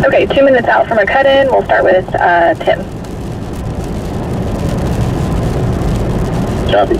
Okay, 2 minutes out from a cut-in. We'll start with Tim. Copy.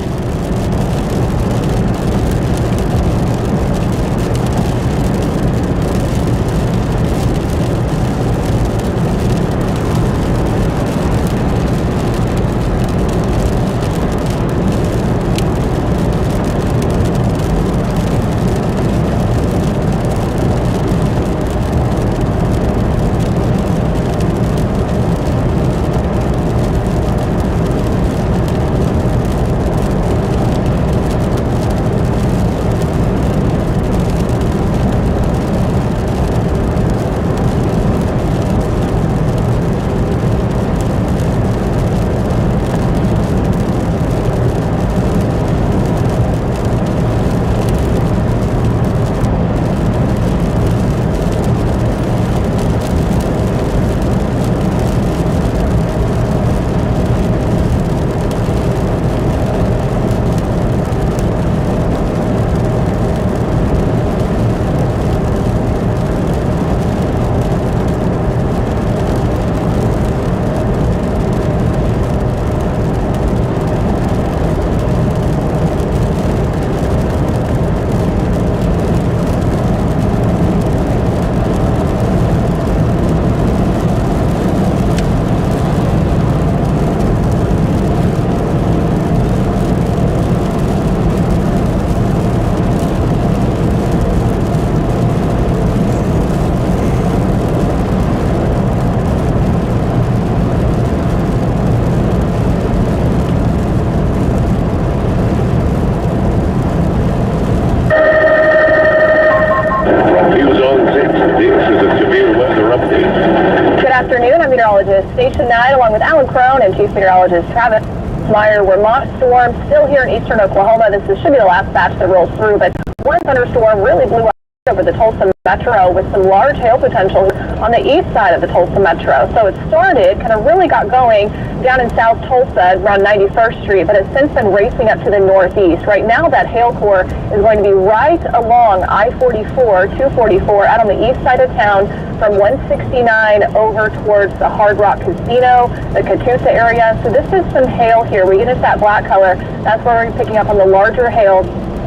Station 9, along with Alan Crone and Chief Meteorologist Travis Meyer. We're mock storm still here in eastern Oklahoma. Should be the last batch that rolls through, but one thunderstorm really blew up over the Tulsa metro with some large hail potential on the east side of the Tulsa metro. So it started, kind of really got going down in South Tulsa around 91st Street, but it's since been racing up to the northeast. Right now that hail core is going to be right along I-44, 244 out on the east side of town from 169 over towards the Hard Rock Casino, the Catoosa area. So this is some hail here. We get into that black color. That's where we're picking up on the larger hail.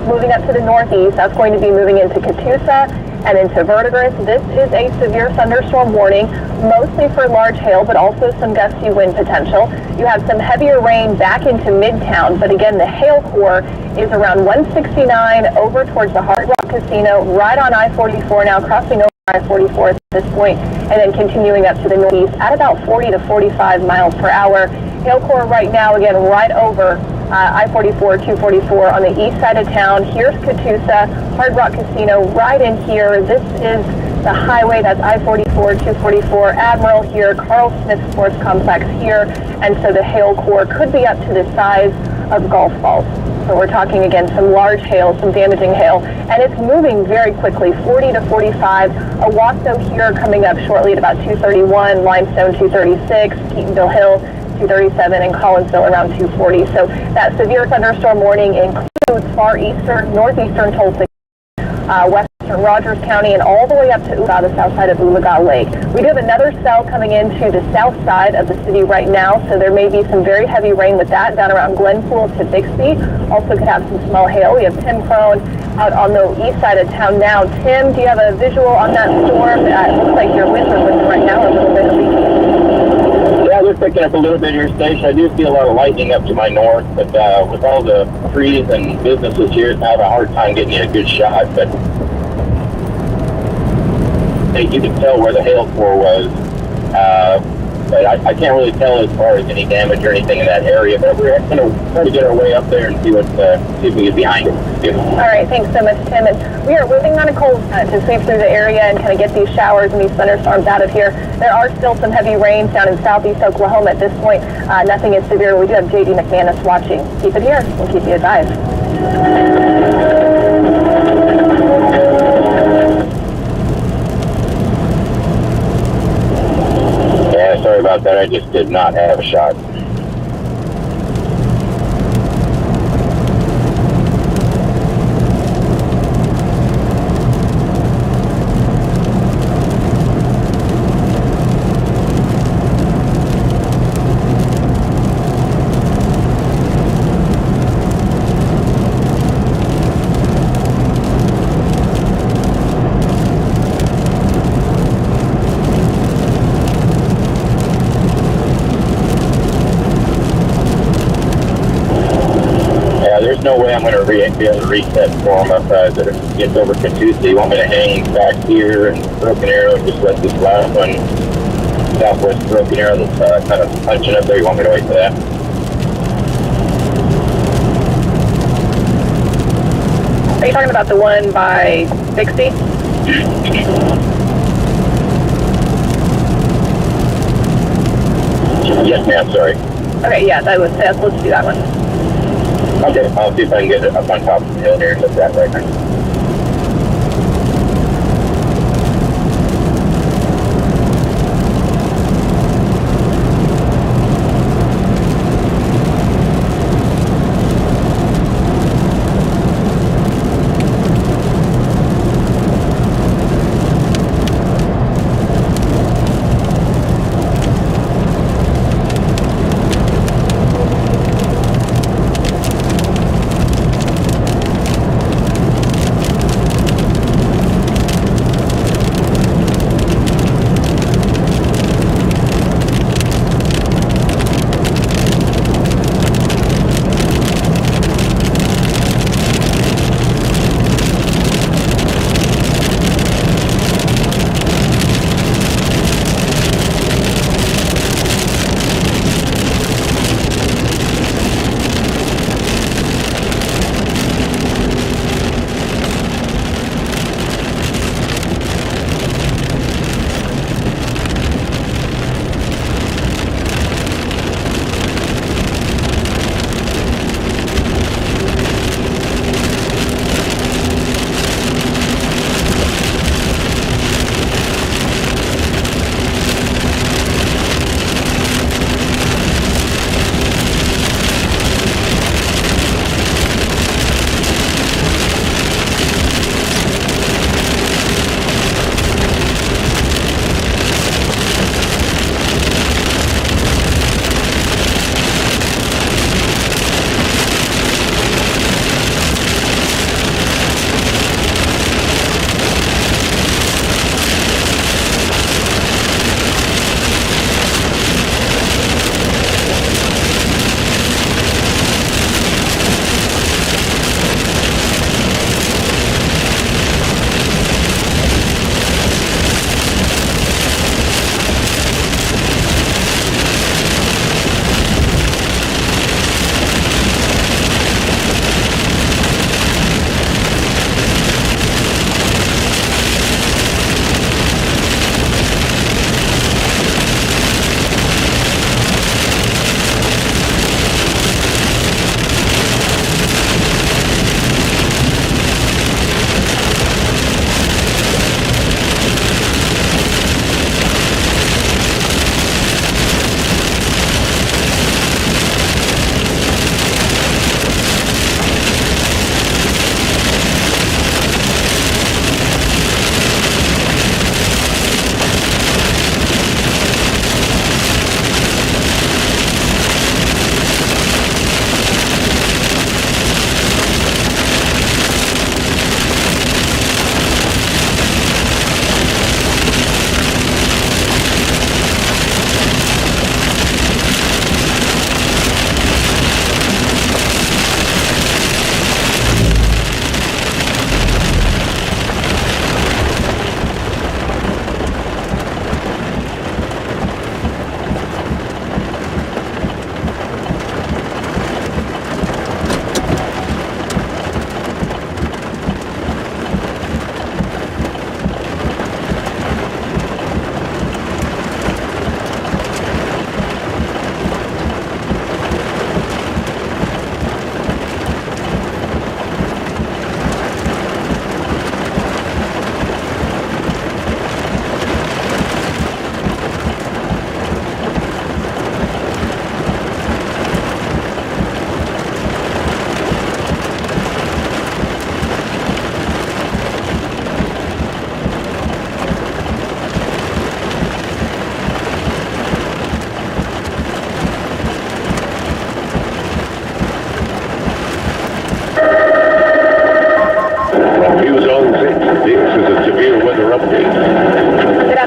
Moving up to the northeast, that's going to be moving into Catoosa and into Verdigris. This is a severe thunderstorm warning, mostly for large hail, but also some gusty wind potential. You have some heavier rain back into Midtown, but again, the hail core is around 169 over towards the Hard Rock Casino, right on I-44 now, crossing over I-44 at this point, and then continuing up to the northeast at about 40 to 45 miles per hour. Hail core right now, again, right over I-44, 244 on the east side of town. Here's Catoosa, Hard Rock Casino right in here. This is the highway. That's I-44, 244, Admiral here, Carl Smith Sports Complex here. And so the hail core could be up to the size of golf balls. So we're talking, again, some large hail, some damaging hail, and it's moving very quickly, 40 to 45. A Owasso here coming up shortly at about 231, Limestone 236, Keatonville Hill 237, and Collinsville around 240. So that severe thunderstorm warning includes far eastern, northeastern Tulsa, western Rogers County, and all the way up to the south side of Oologah Lake. We do have another cell coming into the south side of the city right now, so there may be some very heavy rain with that down around Glenpool to Bixby. Also could have some small hail. We have Tim Crone out on the east side of town now. Tim, do you have a visual on that storm? It looks like your winds are with right now a little bit. Yeah, they're picking up a little bit here, station. I do see a lot of lightning up to my north, but with all the trees and businesses here, I have a hard time getting a good shot. But you can tell where the hail core was, but I can't really tell as far as any damage or anything in that area. But we're going to try to get our way up there and see if we get behind it. Yeah. All right, thanks so much, Tim. And we are moving on a cold front to sweep through the area and kind of get these showers and these thunderstorms out of here. There are still some heavy rains down in southeast Oklahoma at this point. Nothing is severe. We do have JD McManus watching. Keep it here. We'll keep you advised. Yeah, sorry about that. I just did not have a shot. no way I'm going to be able to reset for him if it gets over to Tuesday. You want me to hang back here and Broken Arrow, just let this last one, Southwest Broken Arrow, that's kind of punching up there? You want me to wait for that? Are you talking about the one by 60? Yes, ma'am, sorry. Okay, yeah, let's do that one. Okay, I'll see if I can get it up on top of the hill here and look at that right now.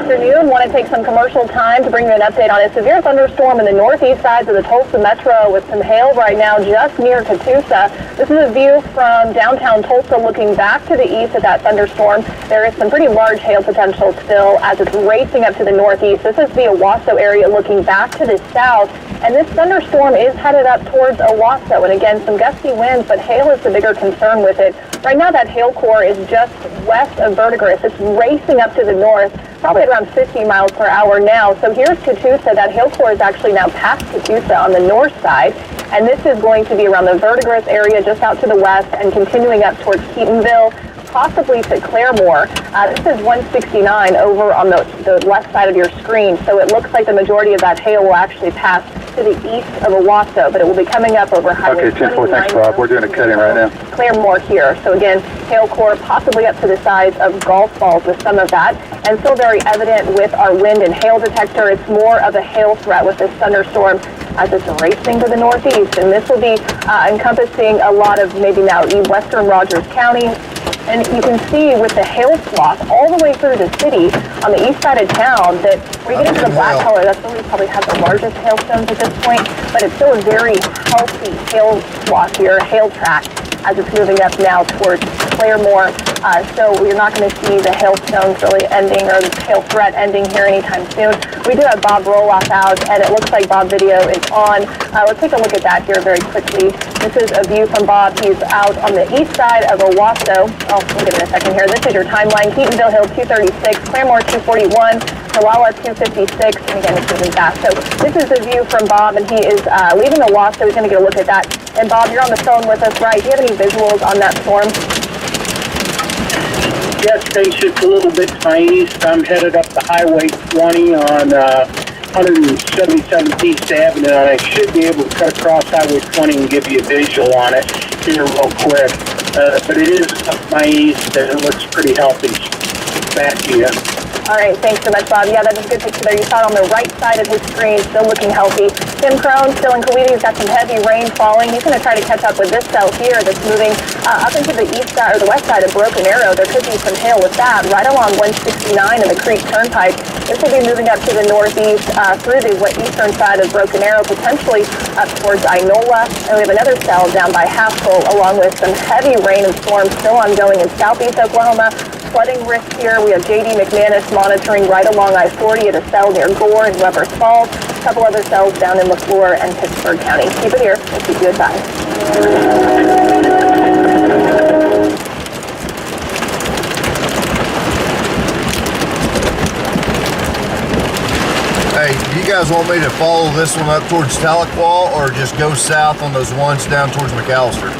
afternoon. Want to take some commercial time to bring you an update on a severe thunderstorm in the northeast sides of the Tulsa metro with some hail right now just near Tulsa. This is a view from downtown Tulsa looking back to the east of that thunderstorm. There is some pretty large hail potential still as it's racing up to the northeast. This is the Owasso area looking back to the south. And this thunderstorm is headed up towards Owasso. And again, some gusty winds, but hail is the bigger concern with it. Right now, that hail core is just west of Verdigris. It's racing up to the north, probably at around 50 miles per hour now. So here's Catoosa. That hail core is actually now past Catoosa on the north side. And this is going to be around the Verdigris area just out to the west and continuing up towards Keatonville, possibly to Claremore. This is 169 over on the left side of your screen. So it looks like the majority of that hail will actually pass to the east of Owasso, but it will be coming up over Highway Okay, 10-4, thanks, Bob. We're doing a cutting right now. Claremore here. So again, hail core possibly up to the size of golf balls with some of that, and still very evident with our wind and hail detector. It's more of a hail threat with this thunderstorm as it's racing to the northeast, and this will be encompassing a lot of maybe now western Rogers County. And you can see with the hail swath all the way through the city on the east side of town that when you get into the black color, that's where we probably have the largest hailstones at this point, but it's still a very healthy hail swath here, hail track, as it's moving up now towards Claremore. So you're not going to see the hailstones really ending or the hail threat ending here anytime soon. We do have Bob Roloff out, and it looks like Bob video is on. Let's take a look at that here very quickly. This is a view from Bob. He's out on the east side of Owasso. Oh, we'll get in a second here. This is your timeline. Keatonville Hill 236, Claremore 241, Tooele 256, and again, it's moving fast. So this is the view from Bob, and he is leaving Owasso. He's going to get a look at that. And Bob, you're on the phone with us, right? Do you have any visuals on that storm? Yes, thanks. It's a little bit to my east. I'm headed up the Highway 20 on 177th East Avenue, and I should be able to cut across Highway 20 and give you a visual on it here real quick. But it is up my east, and it looks pretty healthy. Back to you. All right, thanks so much, Bob. Yeah, that is a good picture there. You saw it on the right side of his screen, still looking healthy. Tim Crone, still in Coweta. He's got some heavy rain falling. He's going to try to catch up with this cell here that's moving up into the east side or the west side of Broken Arrow. There could be some hail with that right along 169 and the Creek Turnpike. This will be moving up to the northeast through the eastern side of Broken Arrow, potentially up towards Inola. And we have another cell down by Haskell, along with some heavy rain and storms still ongoing in southeast Oklahoma. Flooding risk here. We have JD McManus monitoring right along I-40 at a cell near Gore and Weber's Falls. A couple other cells down in LeFleur and Pittsburgh County. Keep it here. We'll keep you advised. Hey, do you guys want me to follow this one up towards Tahlequah or just go south on those ones down towards McAllister?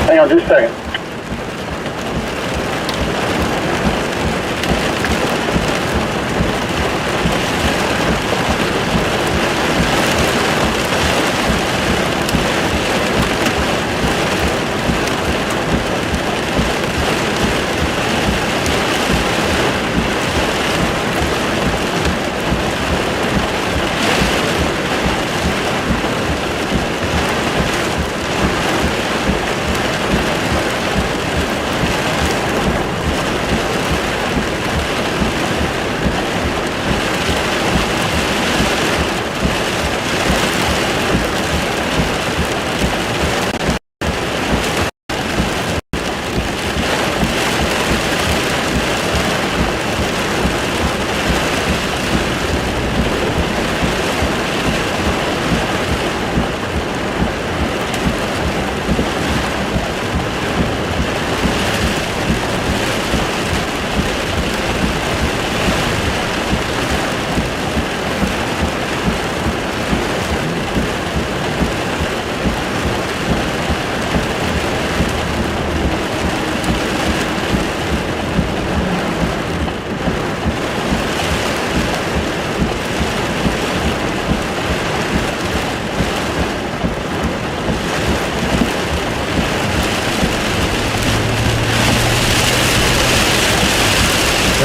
Hang on just a second.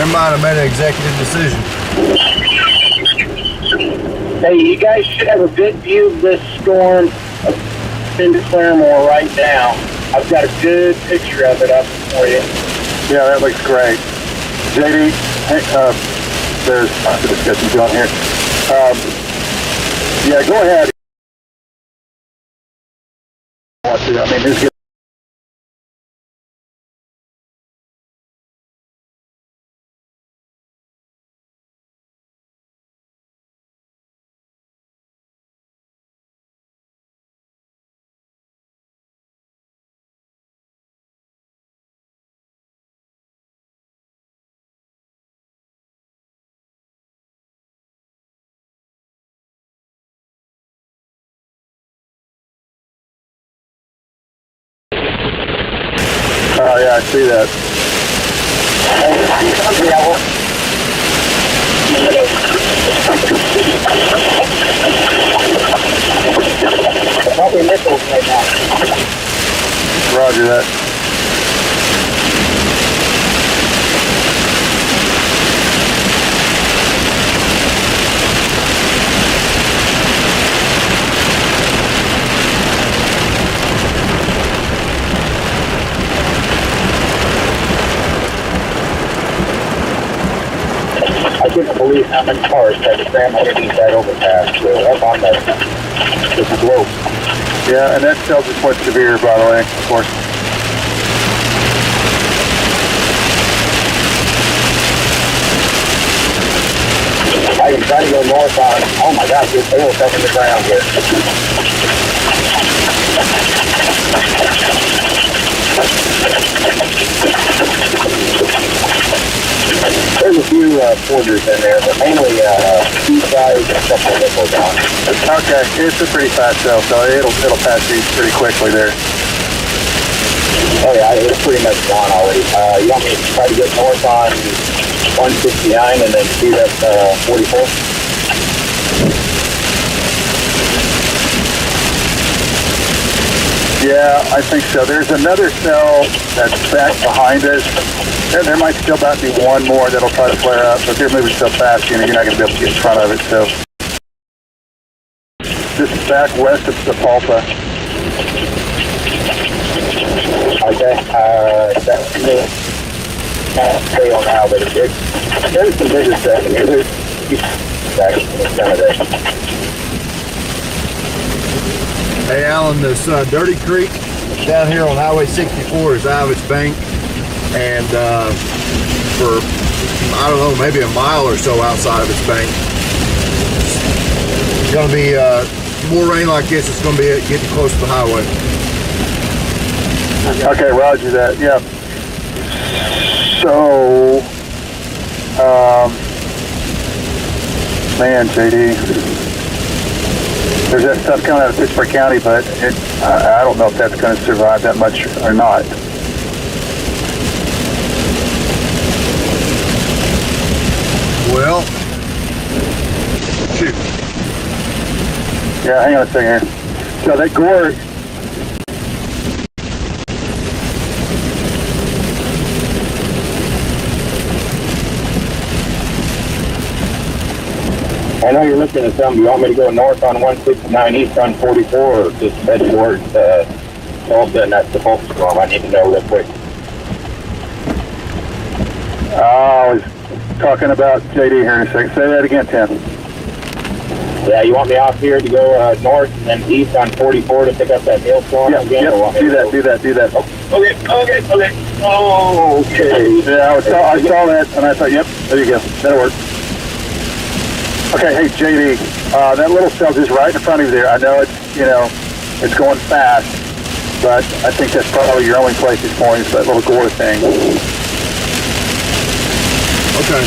They might have made an executive decision. Hey, you guys should have a good view of this storm into Claremore right now. I've got a good picture of it up for you. Yeah, that looks great. JD, hey, there's lots of discussion going here. Yeah, go ahead. I mean, there's oh yeah, I see that. Probably missiles right now. Roger that. I couldn't believe how many cars tried to cram underneath that overpass. Up on the slope. Yeah, and that cell's is quite severe, by the way, of course. I can try to go north on, oh my gosh, this hail's stuck in the ground here. There's a few porters in there, but mainly two sides and a couple of nickels on. Okay, it's a pretty fast cell, so it'll pass these pretty quickly there. Oh yeah, it's pretty much gone already. You want me to try to get north on 169 and then shoot up 44? Yeah, I think so. There's another cell that's back behind us. There might still about be one more that'll try to flare up, but they're moving so fast, you're not going to be able to get in front of it. So this is back west of Tulsa. Okay, that's me. Stay on now, but there's some bigger stuff in here. There's back in front of it. Hey Alan, this Dirty Creek down here on Highway 64 is out of its bank, and for, I don't know, maybe a mile or so outside of its bank. It's going to be more rain like this, it's going to be getting close to the highway. Okay, roger that. Yeah. So, man, JD. There's that stuff coming out of Pittsburgh County, but I don't know if that's going to survive that much or not. Well, shoot. Yeah, hang on a second here. So that gore... I know you're looking at something. You want me to go north on 169 east on 44 or just head towards Tulsa and that's the focus storm? I need to know real quick. I was talking about JD here in a second. Say that again, Tim. Yeah, you want me off here to go north and then east on 44 to pick up that hailstorm again? Yep, do that. Oh, okay. Oh, okay. Yeah, I saw that and I thought, yep, there you go. That'll work. Okay, hey JD, that little cell is right in front of you there. I know it's going fast, but I think that's probably your only place it's going is that little gore thing. Okay.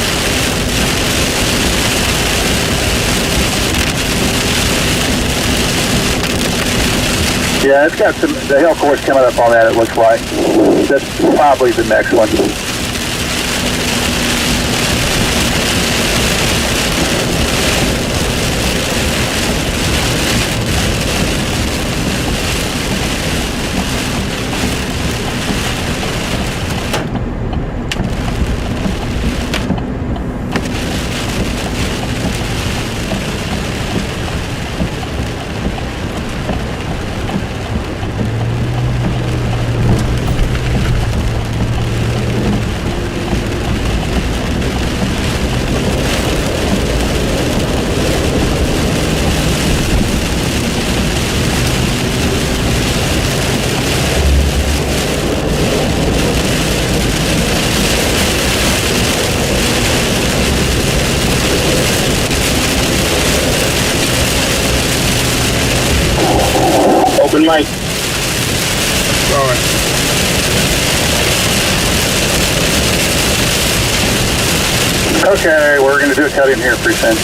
Yeah, it's got the hail course coming up on that, it looks like. That's probably the next one. Green light. Sorry. Okay, we're going to do a cut in here pretty soon.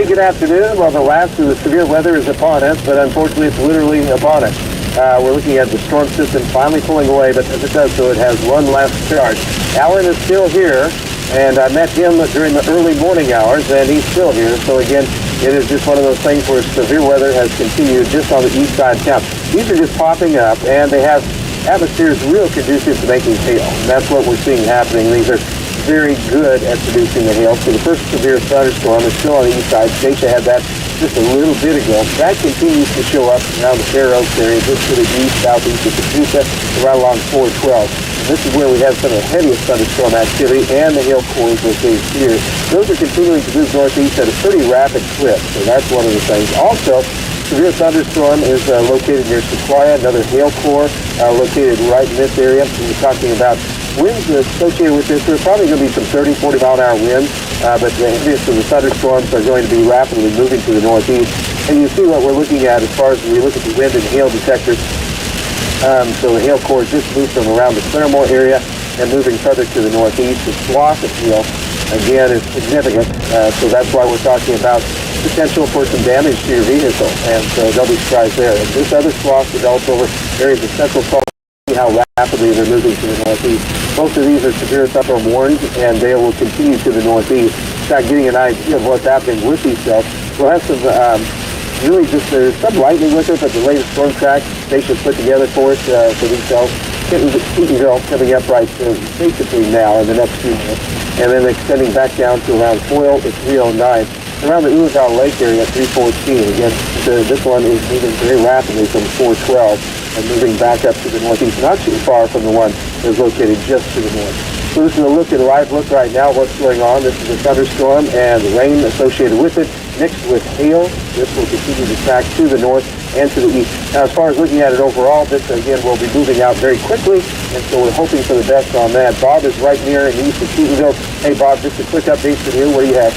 Good afternoon. Well, the last of the severe weather is upon us, but unfortunately it's literally upon us. We're looking at the storm system finally pulling away, but as it does so, it has one last charge. Alan is still here, and I met him during the early morning hours, and he's still here. So again, it is just one of those things where severe weather has continued just on the east side of town. These are just popping up, and they have atmospheres real conducive to making hail. And that's what we're seeing happening. These are very good at producing the hail. So the first severe thunderstorm is still on the east side. Stacia had that just a little bit ago. That continues to show up around the Fair Oaks area, just to the east, southeast of Tulsa, right along 412. This is where we have some of the heaviest thunderstorm activity and the hail cores we're seeing here. Those are continuing to move northeast at a pretty rapid clip, so that's one of the things. Also, severe thunderstorm is located near Sequoia, another hail core located right in this area. We're talking about winds associated with this. There's probably going to be some 30, 40 mile an hour winds, but the heaviest of the thunderstorms are going to be rapidly moving to the northeast. And you see what we're looking at as far as we look at the wind and hail detectors. So the hail core just moved from around the Claremore area and moving further to the northeast. The swath of hail, again, is significant. So that's why we're talking about potential for some damage to your vehicle. And so don't be surprised there. And this other swath develops over areas of central Tulsa. How rapidly they're moving to the northeast. Both of these are severe thunderstorm warnings, and they will continue to the northeast. Start getting an idea of what's happening with these cells. we'll have some, really just, there's some lightning with it, but the latest storm track station's put together for us, for these cells. Keatonville coming up right basically now in the next few minutes, and then extending back down to around Foyle at 309. Around the Ullagal Lake area at 314. Again, this one is moving very rapidly from 412 and moving back up to the northeast, not too far from the one that's located just to the north. So this is a look at a live look right now, what's going on. This is a thunderstorm and the rain associated with it, mixed with hail. This will continue to track to the north and to the east. Now, as far as looking at it overall, this, again, will be moving out very quickly, and so we're hoping for the best on that. Bob is right near in east of Keatonville. Hey, Bob, just a quick update from you. What do you have?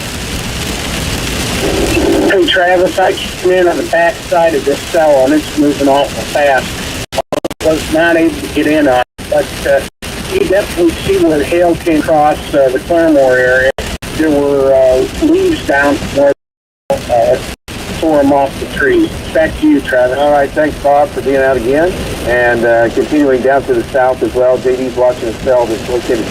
Hey, Travis, I came in on the back side of this cell, and it's moving awful fast. I was not able to get in on it, but you definitely see where the hail came across the Claremore area. There were leaves down where tore them off the trees. Back to you, Travis. All right, thanks, Bob, for being out again. And continuing down to the south as well, JD's watching a cell that's located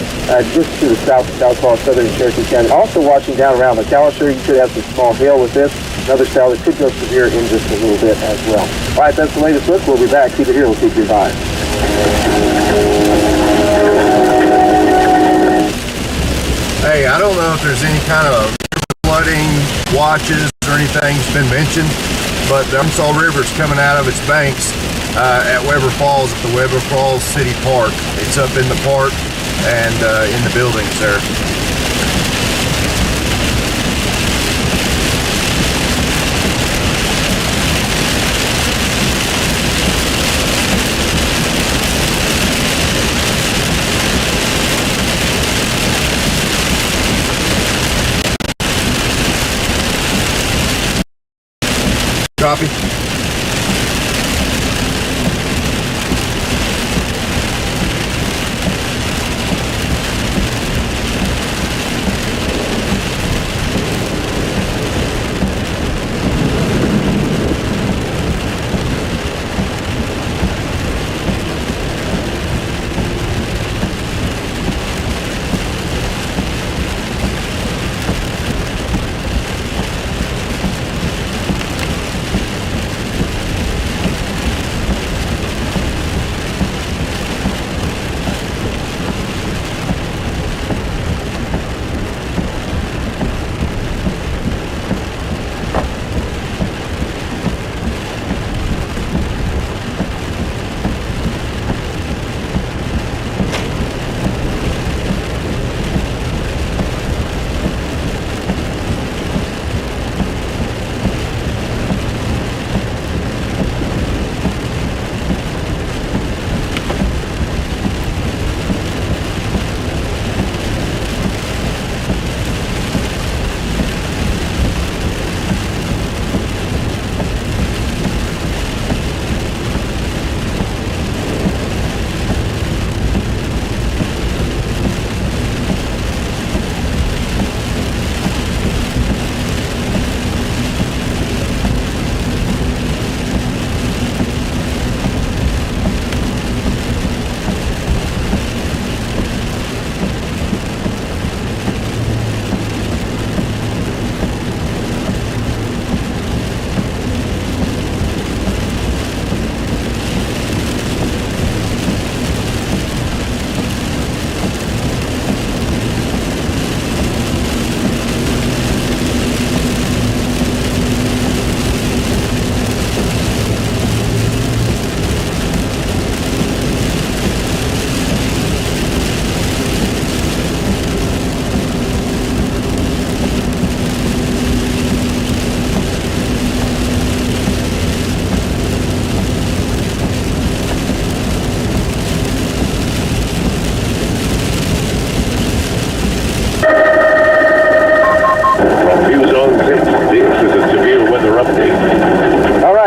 just to the south of Southpaw, southern Cherokee County. Also watching down around McAllister, you could have some small hail with this. Another cell that could go severe in just a little bit as well. All right, that's the latest look. We'll be back. Keep it here. We'll keep you live. Hey, I don't know if there's any kind of flooding watches or anything's been mentioned, but the Arkansas River's coming out of its banks at Weber Falls, at the Weber Falls City Park. It's up in the park and in the buildings there. Copy.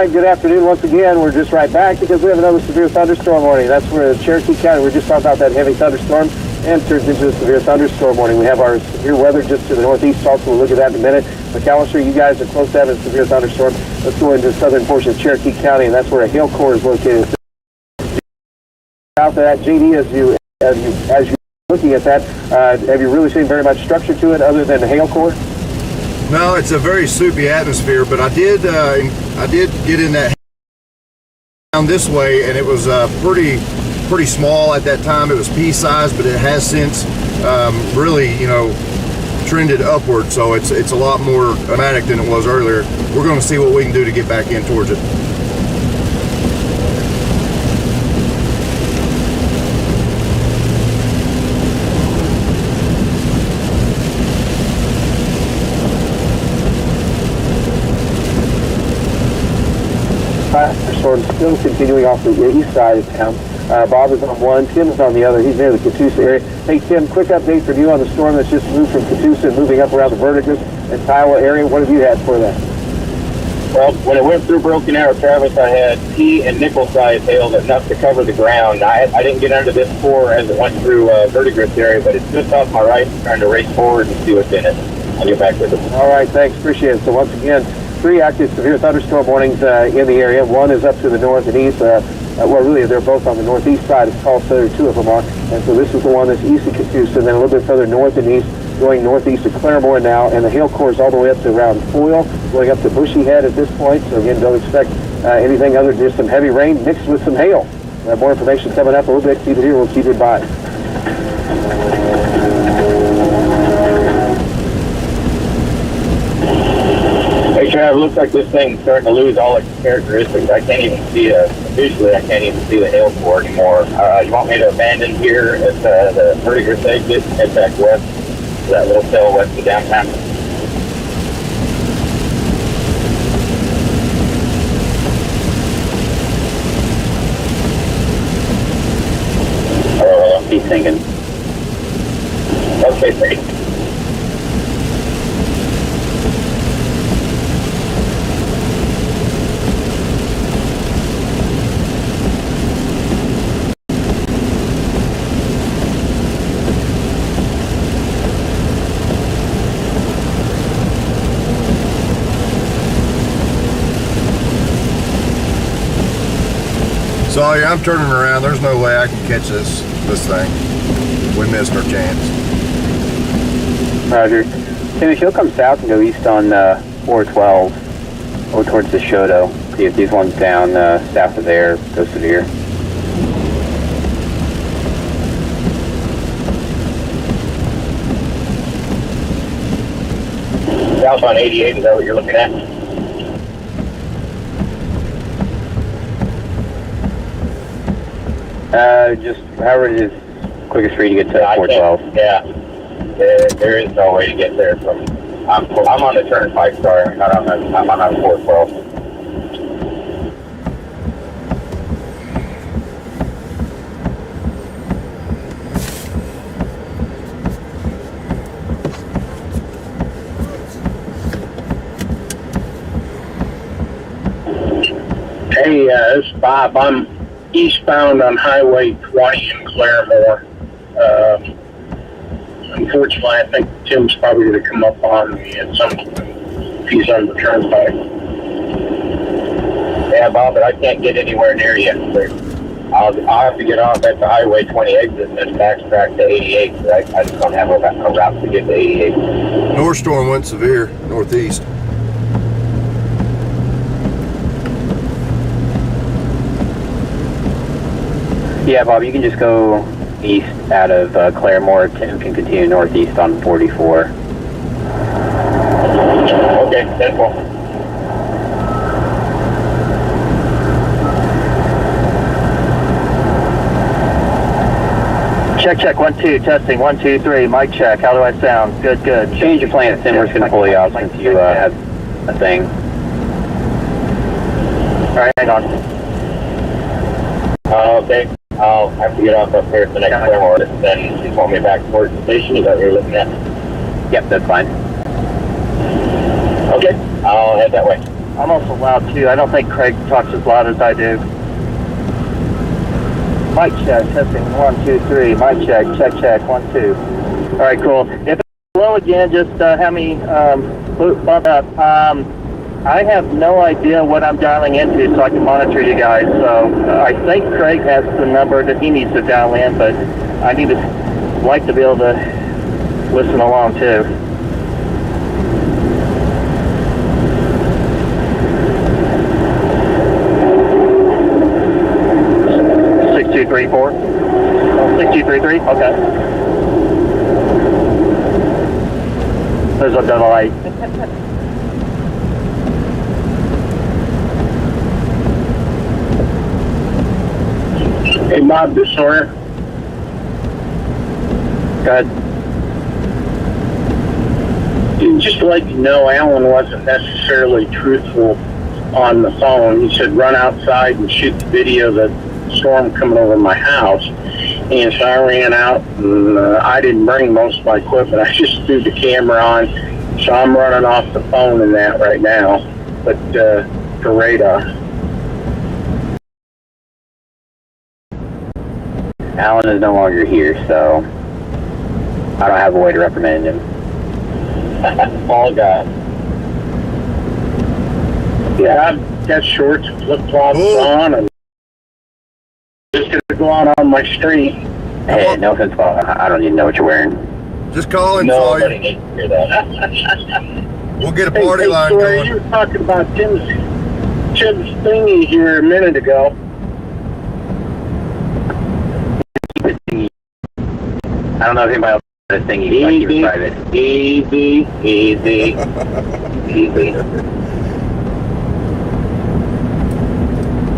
Good afternoon once again. We're just right back because we have another severe thunderstorm warning. That's where Cherokee County, we're just talking about that heavy thunderstorm and turns into a severe thunderstorm warning. We have our severe weather just to the northeast. Also, we'll look at that in a minute. McAllister, you guys are close to having a severe thunderstorm. Let's go into the southern portion of Cherokee County, and that's where a hail core is located. Out of that, JD, as you're looking at that, have you really seen very much structure to it other than the hail core? No, it's a very soupy atmosphere, but I did get in that down this way, and it was pretty small at that time. It was pea size, but it has since really, trended upward, so it's a lot more dramatic than it was earlier. We're going to see what we can do to get back in towards it. Storm still continuing off the east side of town. Bob is on one, Tim's on the other. He's near the Catoosa area. Hey, Tim, quick update from you on the storm that's just moved from Catoosa and moving up around the Verdigris and Kiowa area. What have you had for that? Well, when it went through Broken Arrow, Travis, I had pea and nickel-sized hail enough to cover the ground. I didn't get under this core as it went through Verdigris area, but it's just off my right, trying to race forward and see what's in it. I'll get back with it. All right, thanks. Appreciate it. So once again, 3 active severe thunderstorm warnings in the area. One is up to the north and east. Well, really, they're both on the northeast side of Tulsa. 2 of them are. And so this is the one that's east of Catoosa, and then a little bit further north and east, going northeast of Claremore now. And the hail core is all the way up to around Foyle, going up to Bushy Head at this point. So again, don't expect anything other than just some heavy rain mixed with some hail. More information coming up a little bit. Keep it here. We'll keep it by. Hey, Trav, it looks like this thing's starting to lose all its characteristics. I can't even see visually, I can't even see the hail core anymore. You want me to abandon here at the Verdigris exit, head back west, to that little cell west of downtown? Oh, he's thinking. Okay, thanks. Sawyer, I'm turning around. There's no way I can catch this thing. We missed our chance. Roger. Tim, if you'll come south and go east on 412, or towards the Shoto, see if these ones down south of there go severe. South on 88, is that what you're looking at? Just however it is quickest for you to get to 412. Yeah, there is no way to get there from. I'm on the turnpike. Sorry, I'm on 412. Hey, this is Bob. I'm eastbound on Highway 20 in Claremore. Unfortunately, I think Tim's probably going to come up on me at some point if he's on the turnpike. Yeah, Bob, but I can't get anywhere near you. I'll have to get off at the Highway 20 exit and then backtrack to 88. I just don't have a route to get to 88. North storm went severe, northeast. Yeah, Bob, you can just go east out of Claremore. Tim can continue northeast on 44. Okay, that's cool. Check, 1, 2, testing, 1, 2, 3, mic check. How do I sound? Good. Change your plans. Tim, we're just going to pull you out since you have a thing. All right, hang on. Okay. I'll have to get off up here at the next Claremore, and then you call me back towards the station. Is that what you're looking at? Yep, that's fine. Okay, I'll head that way. I'm also loud too. I don't think Craig talks as loud as I do. Mic check, testing, 1, 2, 3. Mic check, check, 1, 2. All right, cool. If it's low again, just have me bump up. I have no idea what I'm dialing into, so I can monitor you guys. So I think Craig has the number that he needs to dial in, but I like to be able to listen along too. 6334. 6233, okay. There's a double light. Hey, Bob, this Sawyer. Go ahead. Just to let you know, Alan wasn't necessarily truthful on the phone. He said run outside and shoot the video of the storm coming over my house. And so I ran out, and I didn't bring most of my equipment. I just threw the camera on. So I'm running off the phone in that right now, but for radar. Alan is no longer here, so I don't have a way to reprimand him. All guy. Yeah, I've got shorts and flip-flops on, and just gonna go out on my street. Hey, no offense, Bob. I don't even know what you're wearing. Just call him, Nobody Sawyer. needs to hear that. We'll get a party Hey, line Sawyer, going. you were talking about Tim's thingy here a minute ago. I don't know if anybody else had a thingy, but he was private. Easy.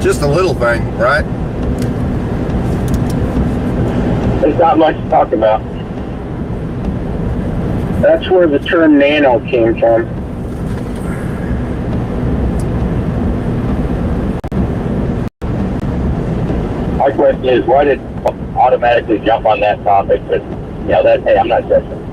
Just a little thing, right? There's not much to talk about. That's where the term nano came from. My question is, why did automatically jump on that topic? But hey, I'm not judging.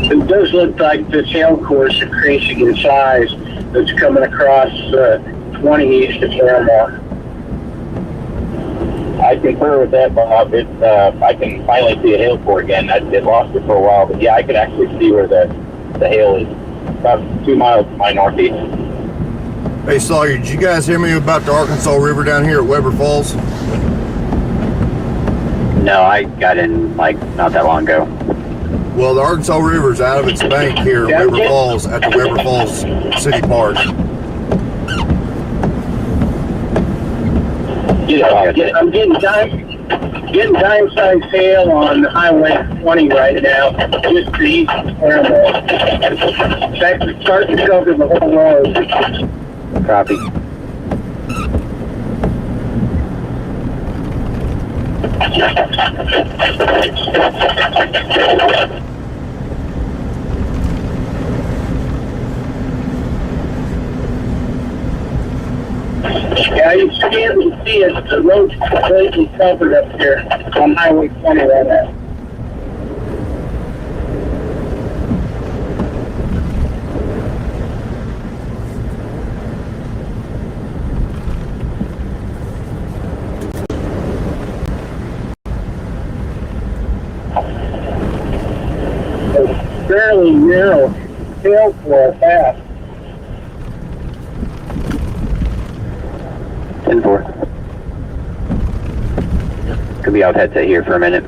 It does look like this hail course increasing in size that's coming across 20 east of Paramount. I concur with that, Bob. I can finally see a hail core again. It lost it for a while, but yeah, I can actually see where the hail is. About 2 miles to my northeast. Hey, Sawyer, did you guys hear me about the Arkansas River down here at Weber Falls? No, I got in, like, not that long ago. Well, the Arkansas River's out of its bank here at Weber Falls at the Weber Falls City Park. I'm getting dime-sized hail on Highway 20 right now, just to the east of Paramount. In fact, it's starting to cover the whole road. Copy. Yeah, you can't see it. The road's completely covered up here on Highway 20 right now. It's fairly narrow tail for fast. 10-4. Could be off headset here for a minute.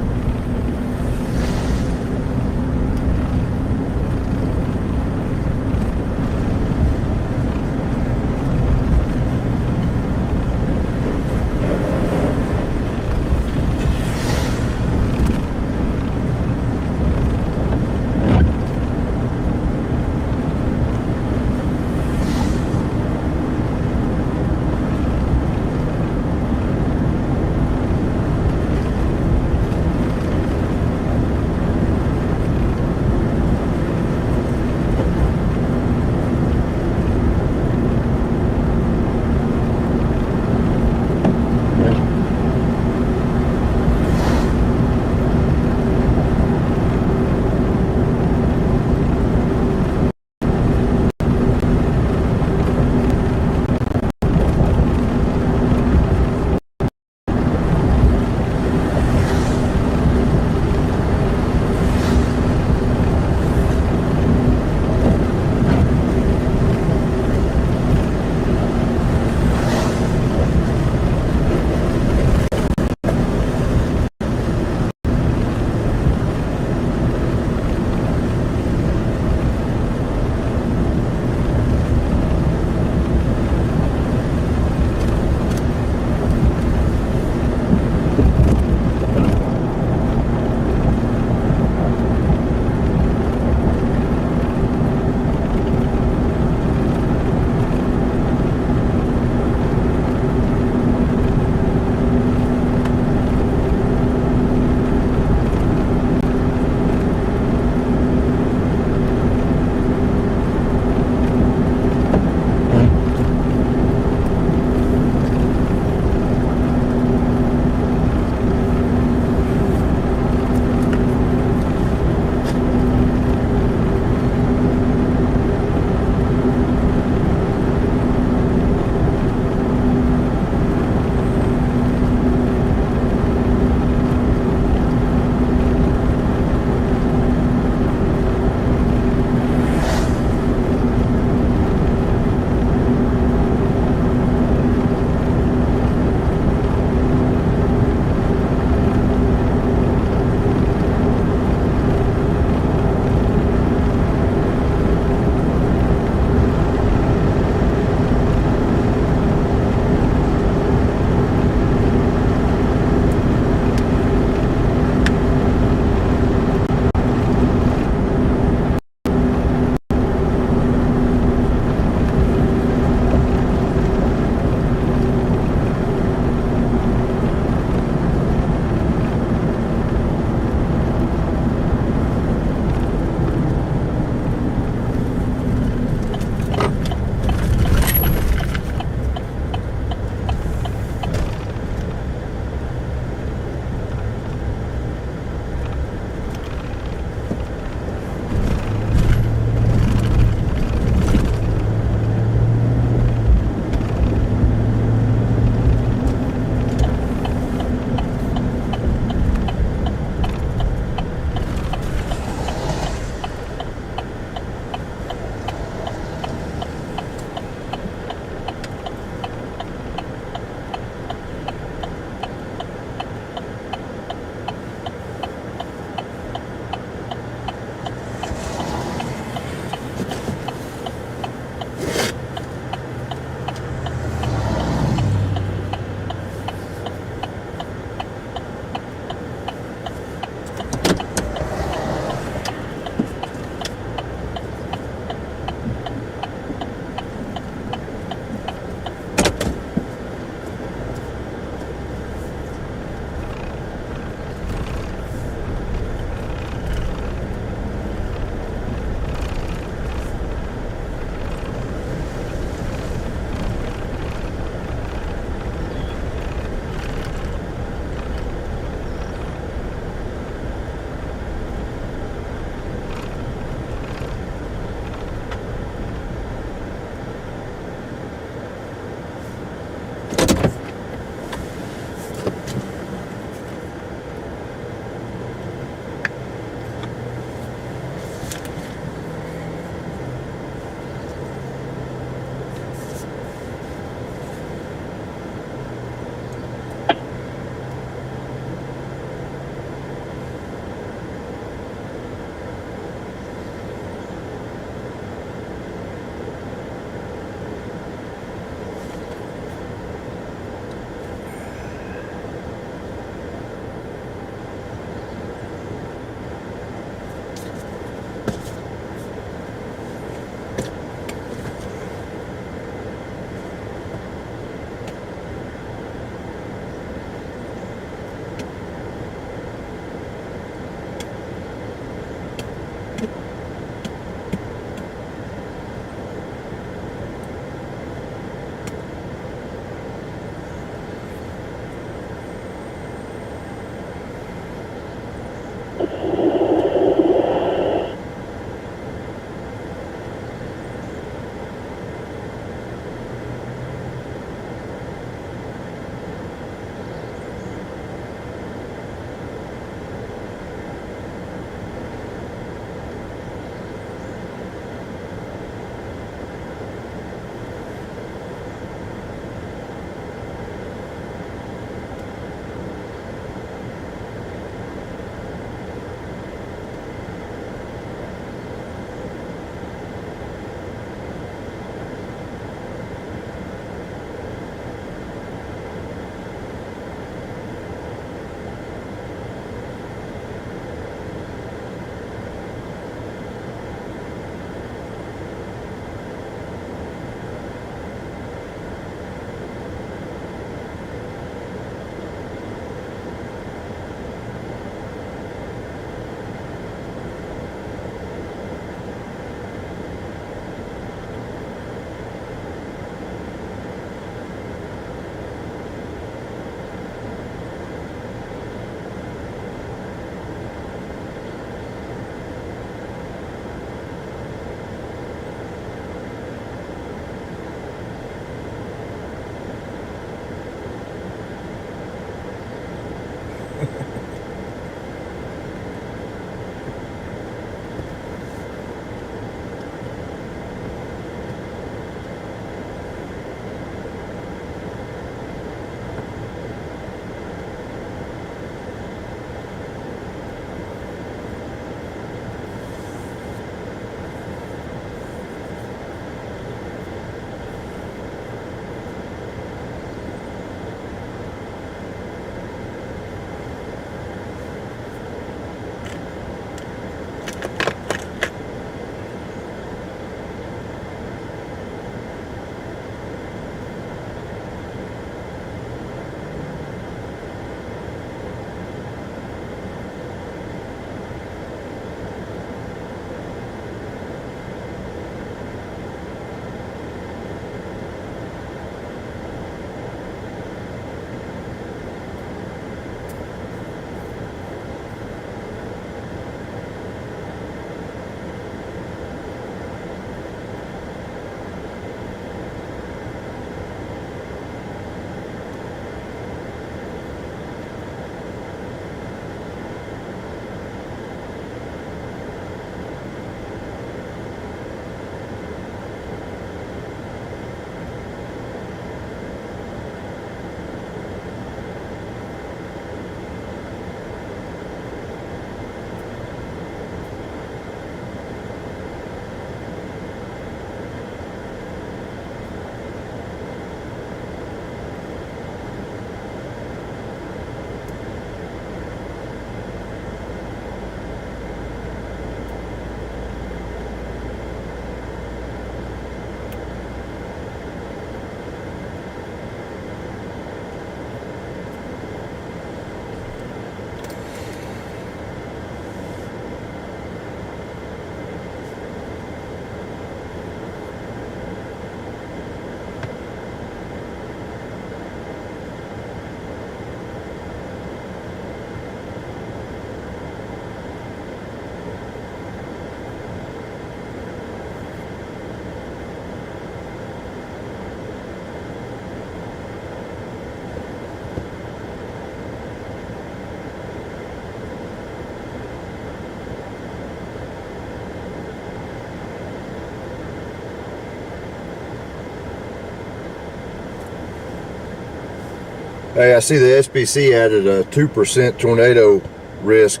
Hey, I see the SPC added a 2% tornado risk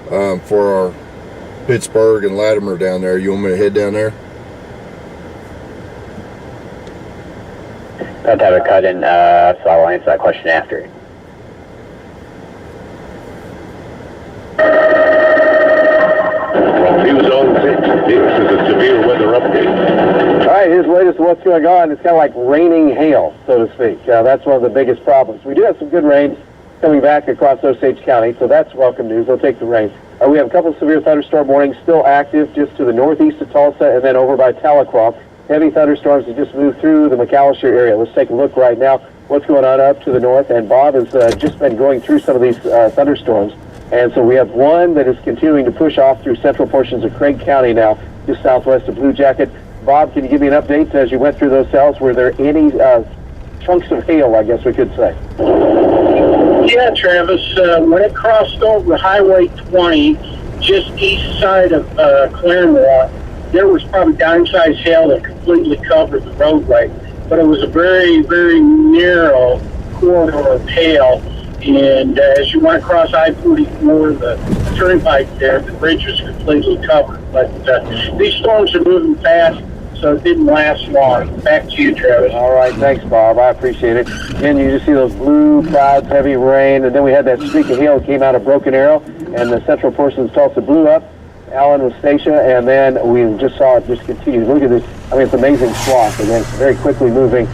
for our Pittsburgh and Latimer down there. You want me to head down there? I'll have a cut in, so I'll answer that question after. He was on 6. This is a severe weather update. All right, here's the latest of what's going on. It's kind of like raining hail, so to speak. That's one of the biggest problems. We do have some good rains coming back across Osage County, so that's welcome news. We'll take the rain. We have a couple of severe thunderstorm warnings still active just to the northeast of Tulsa and then over by Tahlequah. Heavy thunderstorms have just moved through the McAllister area. Let's take a look right now what's going on up to the north, and Bob has just been going through some of these thunderstorms. And so we have one that is continuing to push off through central portions of Craig County now, just southwest of Blue Jacket. Bob, can you give me an update as you went through those cells? Were there any chunks of hail, I guess we could say? Yeah, Travis, when it crossed over Highway 20, just east side of Claremore, there was probably dime-sized hail that completely covered the roadway. But it was a very, very narrow corridor of hail. And as you went across I-44, the turnpike there, the bridge was completely covered. But these storms are moving fast, so it didn't last long. Back to you, Travis. All right, thanks, Bob. I appreciate it. Again, you just see those blue clouds, heavy rain, and then we had that streak of hail that came out of Broken Arrow, and the central portion of Tulsa blew up. Allen was stationed, and then we just saw it just continue. Look at this. I mean, it's an amazing swath. Again, it's very quickly moved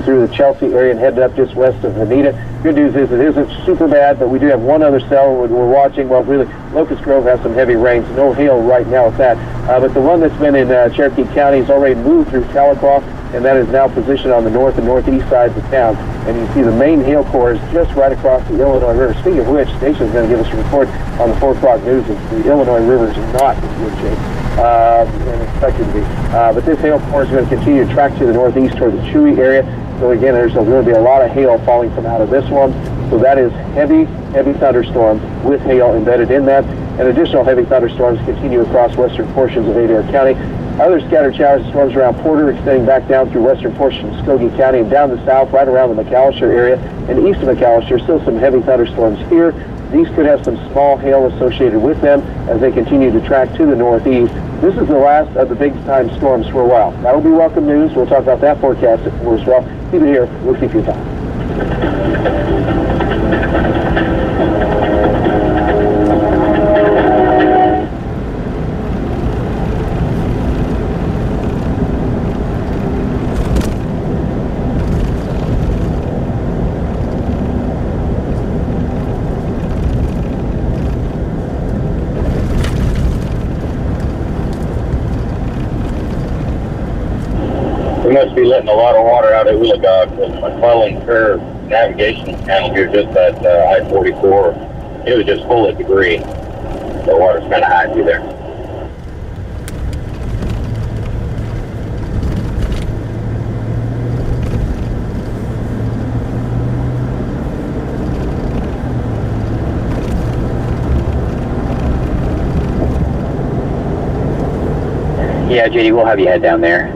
through the Chelsea area and headed up just west of Veneta. Good news is it isn't super bad, but we do have one other cell we're watching. Well, really, Locust Grove has some heavy rains. No hail right now with that. But the one that's been in Cherokee County has already moved through Tahlequah, and that is now positioned on the north and northeast sides of town. And you see the main hail core is just right across the Illinois River. Speaking of which, Station's going to give us a report on the 4 o'clock news. The Illinois River is not in good shape. And expected to be. But this hail core is going to continue to track to the northeast toward the Chewy area. So again, there's going to be a lot of hail falling from out of this one. So that is heavy thunderstorms with hail embedded in that. And additional heavy thunderstorms continue across western portions of Adair County. Other scattered showers and storms around Porter, extending back down through western portions of Muskogee County and down the south, right around the McAllister area. And east of McAllister, still some heavy thunderstorms here. These could have some small hail associated with them as they continue to track to the northeast. This is the last of the big-time storms for a while. That'll be welcome news. We'll talk about that forecast as well. Keep it here. We'll keep you time. We must be letting a lot of water out at Willagog. With McClellan Curve navigation channel here just at I-44. It was just full of debris. The water's kind of high through there. Yeah, JD, we'll have you head down there.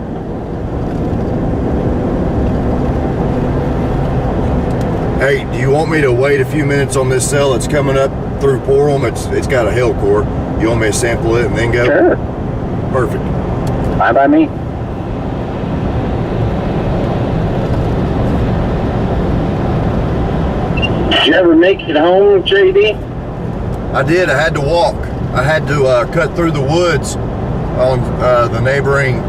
Hey, do you want me to wait a few minutes on this cell that's coming up through Porham? It's got a hail core. You want me to sample it and then go? Sure. Perfect. Fine by me. Did you ever make it home, JD? I did. I had to walk. I had to cut through the woods on the neighboring,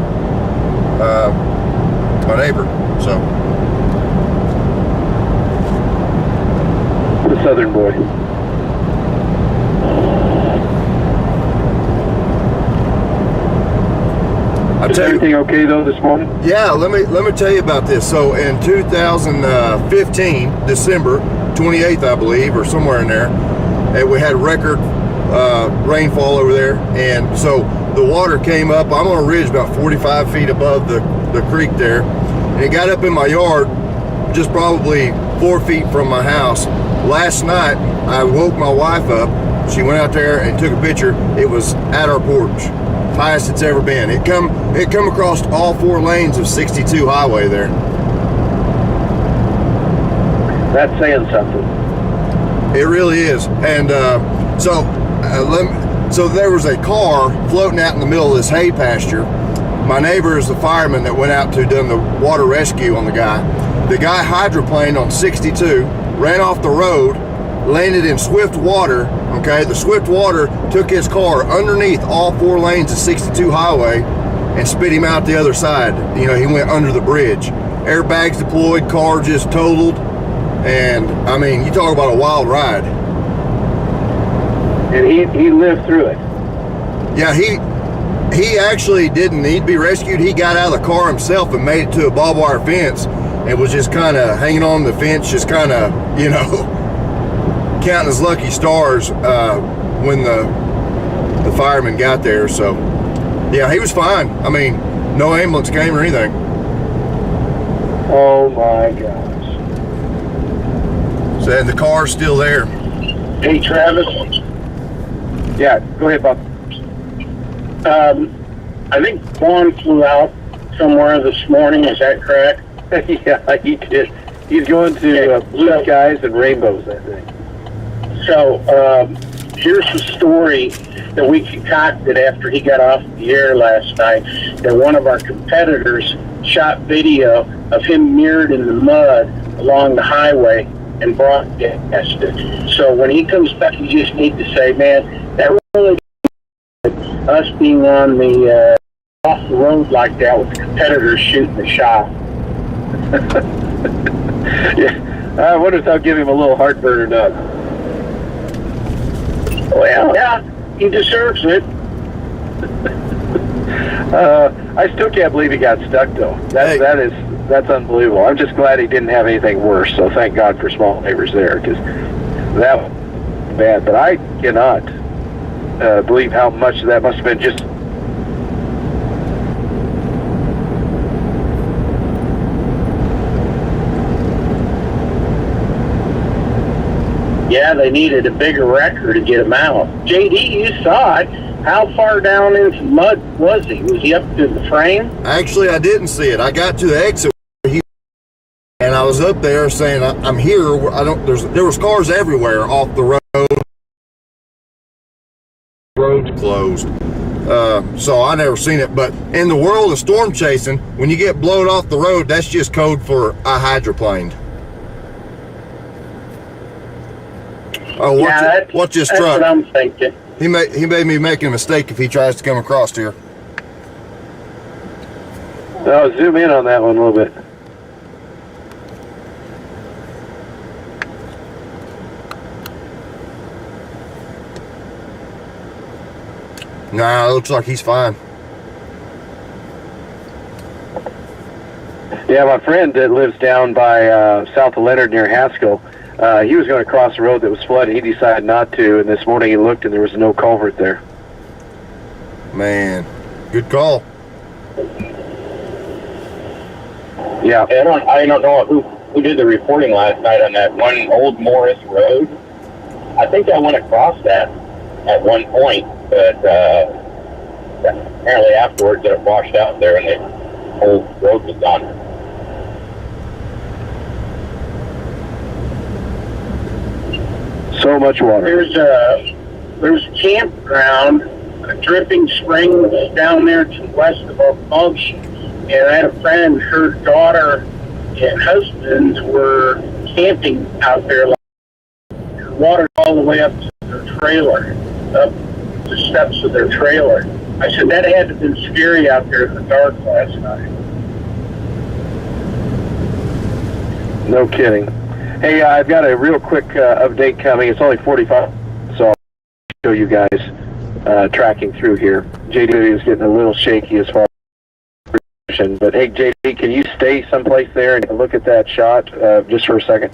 my neighbor. So. The Southern boy. Is everything okay though this morning? Yeah, let me tell you about this. So in 2015, December 28th, I believe, or somewhere in there, we had record rainfall over there, and so the water came up. I'm on a ridge about 45 feet above the creek there, and it got up in my yard, just probably 4 feet from my house. Last night, I woke my wife up. She went out there and took a picture. It was at our porch, highest it's ever been. It come across all 4 lanes of 62 highway there. That's saying something. It really is. And so there was a car floating out in the middle of this hay pasture. My neighbor is the fireman that went out to do the water rescue on the guy. The guy hydroplaned on 62, ran off the road, landed in swift water. Okay, the swift water took his car underneath all 4 lanes of 62 highway and spit him out the other side. You know, he went under the bridge. Airbags deployed, car just totaled. And I mean, you talk about a wild ride. And he lived through it. Yeah, he actually didn't need to be rescued. He got out of the car himself and made it to a barbed wire fence and was just kind of hanging on the fence, just kind of, you know, counting his lucky stars when the fireman got there. So, yeah, he was fine. I mean, no ambulance came or anything. Oh my gosh. So, and the car's still there. Hey, Travis. Yeah, go ahead, Bob. I think Vaughn flew out somewhere this morning. Is that correct? Yeah, he did. He's going to blue skies and rainbows, I think. So, here's the story that we concocted after he got off the air last night, that one of our competitors shot video of him mirrored in the mud along the highway and broadcast it. So when he comes back, you just need to say, man, that really us being on the off the road like that with the competitors shooting the shot. Yeah, I wonder if I'll give him a little heartburn or not. Well, yeah, he deserves it. I still can't believe he got stuck, though. That's unbelievable. I'm just glad he didn't have anything worse. So thank God for small favors there, because that was bad. But I cannot believe how much that must have been just. Yeah, they needed a bigger wrecker to get him out. JD, you saw it. How far down into the mud was he? Was he up to the frame? Actually, I didn't see it. I got to the exit and I was up there saying, I'm here. There was cars everywhere off the road. Road's closed. So I never seen it. But in the world of storm chasing, when you get blown off the road, that's just code for I hydroplaned. Oh, watch this truck. That's what I'm thinking. He made me make a mistake if he tries to come across here. Oh, zoom in on that one a little bit. Nah, it looks like he's fine. Yeah, my friend that lives down by south of Leonard near Haskell, he was going to cross a road that was flooded. He decided not to, and this morning he looked and there was no culvert there. Man, good call. Yeah. I don't know who did the reporting last night on that one Old Morris Road. I think I went across that at one point, but apparently afterwards it washed out there and the whole road was gone. So much water. There's a campground, a dripping spring down there to the west of Oak Mulch, and I had a friend, her daughter and husband were camping out there. Water all the way up to their trailer, up the steps of their trailer. I said that had to have been scary out there in the dark last night. No kidding. Hey, I've got a real quick update coming. It's only 45, so I'll show you guys tracking through here. JD is getting a little shaky as far as position, but hey, JD, can you stay someplace there and look at that shot just for a second?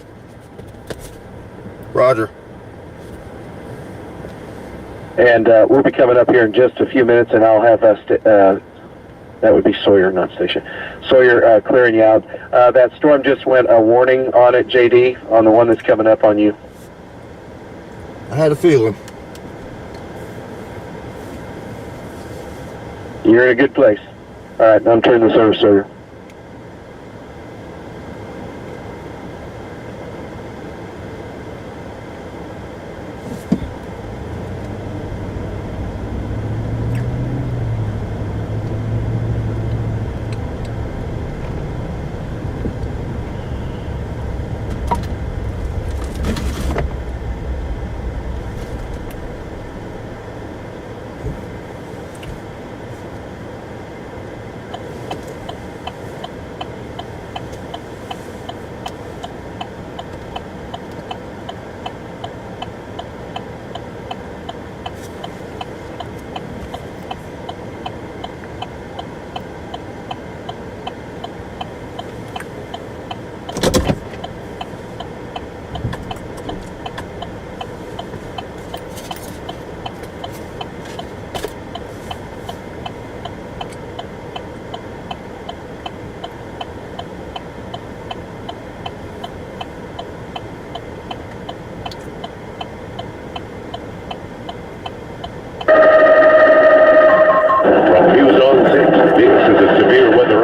Roger. And we'll be coming up here in just a few minutes, and I'll have us. That would be Sawyer, not Station. Sawyer clearing you out. That storm just went a warning on it, JD, on the one that's coming up on you. I had a feeling. You're in a good place. All right, I'm turning this over, Sawyer.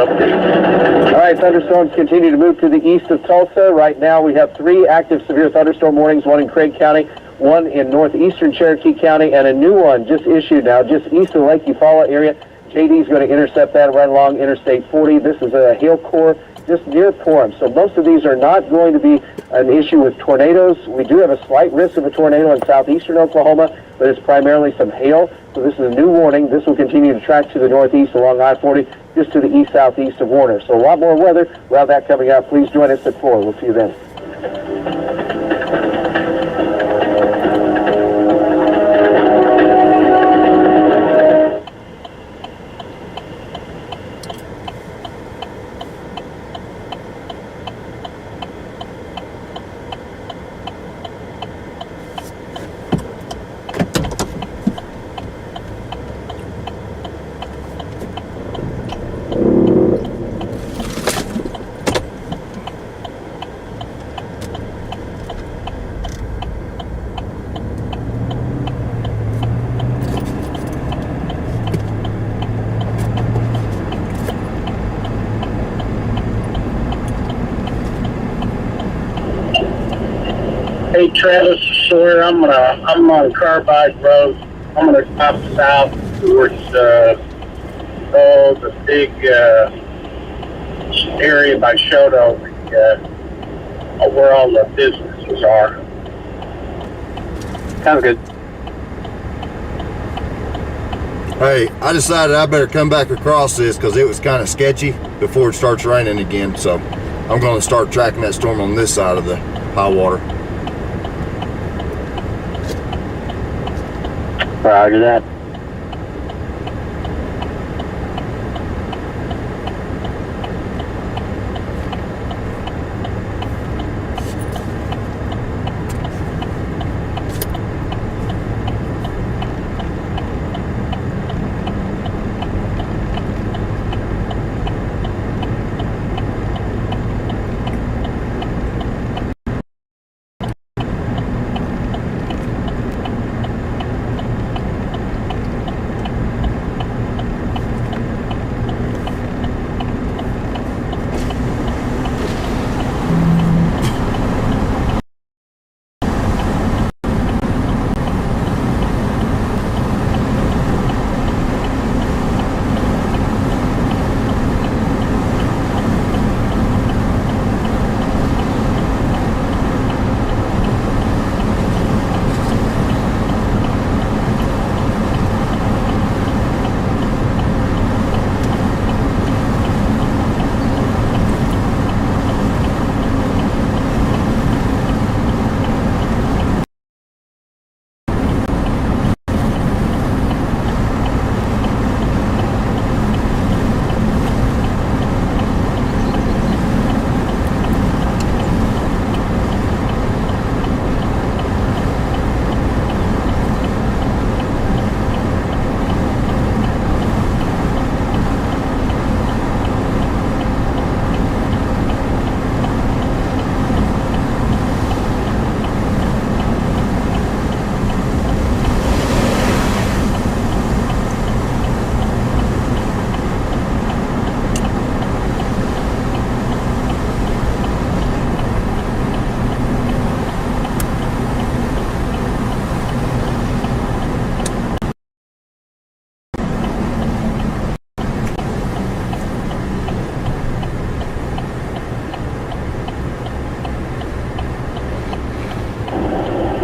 All right, thunderstorms continue to move to the east of Tulsa. Right now we have 3 active severe thunderstorm warnings, one in Craig County, one in northeastern Cherokee County, and a new one just issued now just east of the Lake Eufaula area. JD is going to intercept that right along Interstate 40. This is a hail core just near Porham. So most of these are not going to be an issue with tornadoes. We do have a slight risk of a tornado in southeastern Oklahoma, but it's primarily some hail. So this is a new warning. This will continue to track to the northeast along I-40, just to the east-southeast of Warner. So a lot more weather. We'll have that coming out. Please join us at 4. We'll see you then. Hey Travis, Sawyer, I'm on Carbide Road. I'm gonna stop south towards the big area by Shoto, where all the businesses are. Sounds good. Hey, I decided I better come back across this because it was kind of sketchy before it starts raining again. So I'm going to start tracking that storm on this side of the high water. Roger that.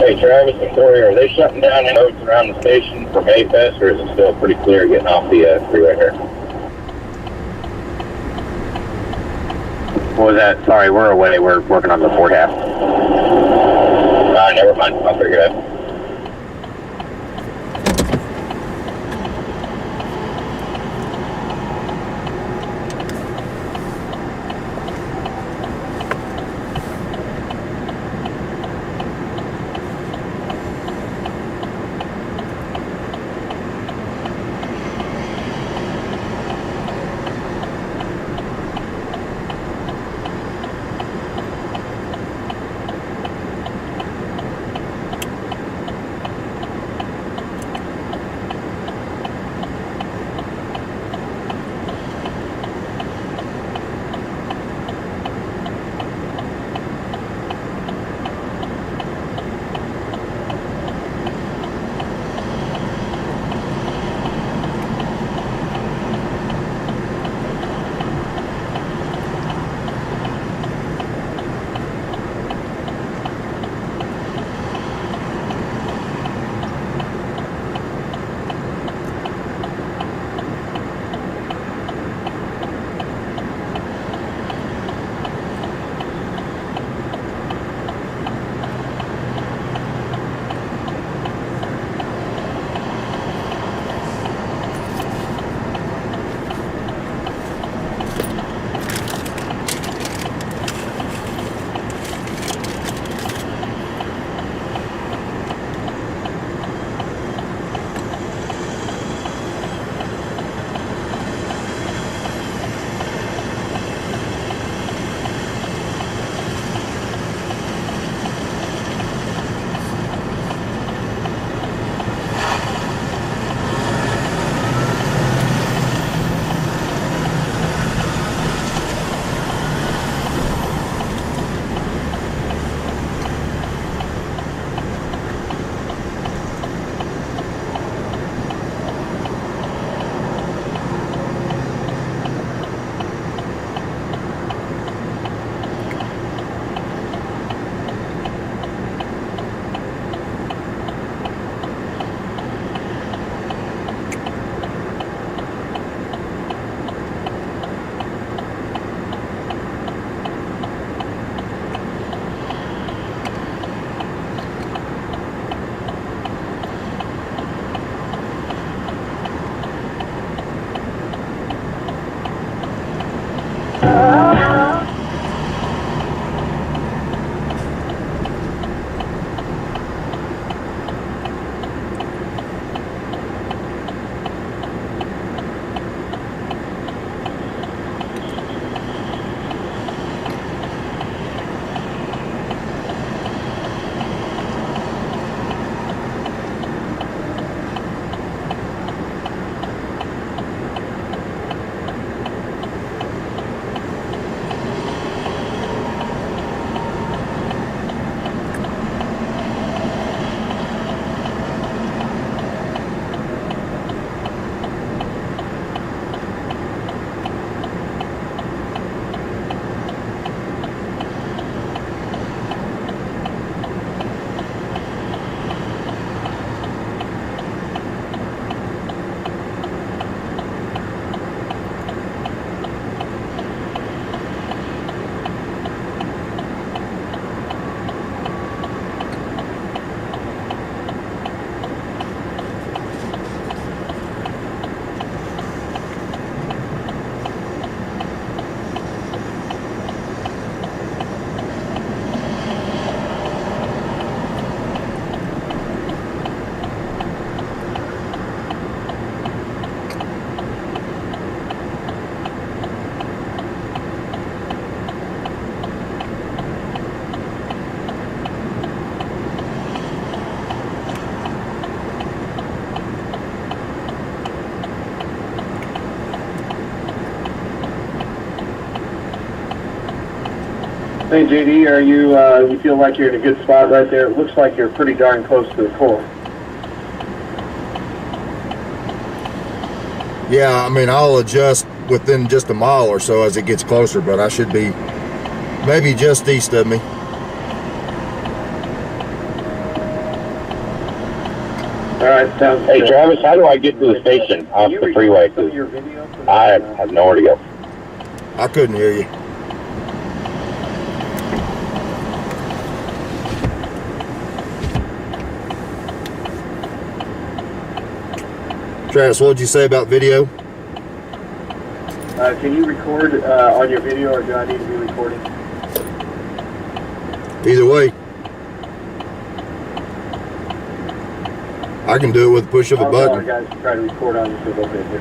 Hey Travis and Corey, are they shutting down the roads around the station for Mayfest, or is it still pretty clear getting off the freeway here? What was that? Sorry, we're away. We're working on the forecast. Never mind. I'll figure it out. Hey JD, are you you feel like you're in a good spot right there? It looks like you're pretty darn close to the core. Yeah, I mean, I'll adjust within just a mile or so as it gets closer, but I should be maybe just east of me. All right, sounds Hey good. Travis, how do I get to the station off the freeway? 'Cause I have nowhere to go. I couldn't hear you. Travis, what did you say about video? Can you record on your video, or do I need to be recording? Either way, I can do it with a push of a I'll tell our button. guys to try to record on this a little bit here.